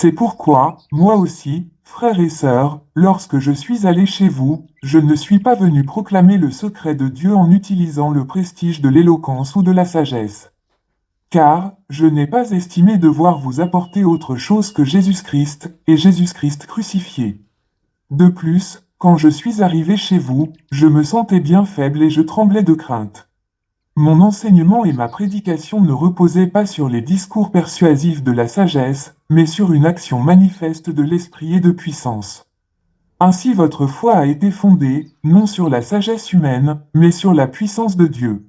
C'est pourquoi, moi aussi, frères et sœurs, lorsque je suis allé chez vous, je ne suis pas venu proclamer le secret de Dieu en utilisant le prestige de l'éloquence ou de la sagesse. Car, je n'ai pas estimé devoir vous apporter autre chose que Jésus-Christ, et Jésus-Christ crucifié. De plus, quand je suis arrivé chez vous, je me sentais bien faible et je tremblais de crainte. Mon enseignement et ma prédication ne reposaient pas sur les discours persuasifs de la sagesse, mais sur une action manifeste de l'esprit et de puissance. Ainsi votre foi a été fondée, non sur la sagesse humaine, mais sur la puissance de Dieu.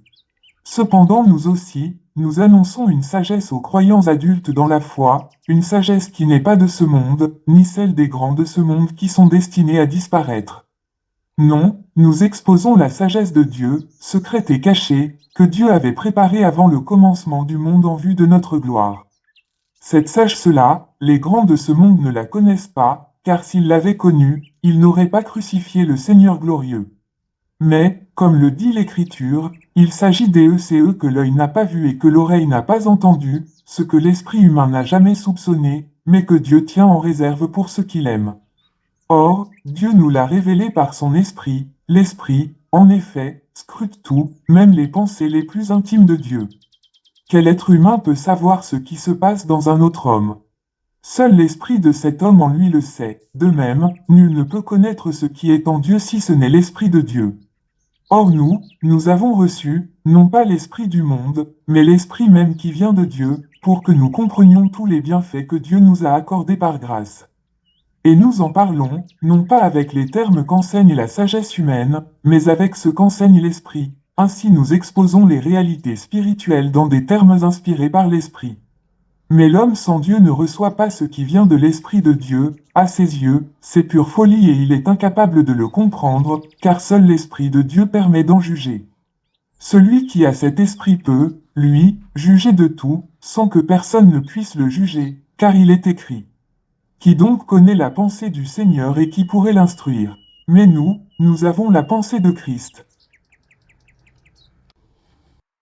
Cependant nous aussi, nous annonçons une sagesse aux croyants adultes dans la foi, une sagesse qui n'est pas de ce monde, ni celle des grands de ce monde qui sont destinés à disparaître. Non, nous exposons la sagesse de Dieu, secrète et cachée, que Dieu avait préparée avant le commencement du monde en vue de notre gloire. Cette sagesse-là, les grands de ce monde ne la connaissent pas, car s'ils l'avaient connue, ils n'auraient pas crucifié le Seigneur glorieux. Mais, comme le dit l'Écriture, il s'agit des eux que l'œil n'a pas vu et que l'oreille n'a pas entendu, ce que l'esprit humain n'a jamais soupçonné, mais que Dieu tient en réserve pour ceux qu'il aime. Or, Dieu nous l'a révélé par son esprit, l'esprit, en effet, scrute tout, même les pensées les plus intimes de Dieu. Quel être humain peut savoir ce qui se passe dans un autre homme? Seul l'esprit de cet homme en lui le sait. De même, nul ne peut connaître ce qui est en Dieu si ce n'est l'esprit de Dieu. Or nous avons reçu, non pas l'esprit du monde, mais l'esprit même qui vient de Dieu, pour que nous comprenions tous les bienfaits que Dieu nous a accordés par grâce. Et nous en parlons, non pas avec les termes qu'enseigne la sagesse humaine, mais avec ce qu'enseigne l'esprit. Ainsi nous exposons les réalités spirituelles dans des termes inspirés par l'esprit. Mais l'homme sans Dieu ne reçoit pas ce qui vient de l'Esprit de Dieu, à ses yeux, c'est pure folie et il est incapable de le comprendre, car seul l'Esprit de Dieu permet d'en juger. Celui qui a cet esprit peut, lui, juger de tout, sans que personne ne puisse le juger, car il est écrit. Qui donc connaît la pensée du Seigneur et qui pourrait l'instruire? Mais nous avons la pensée de Christ.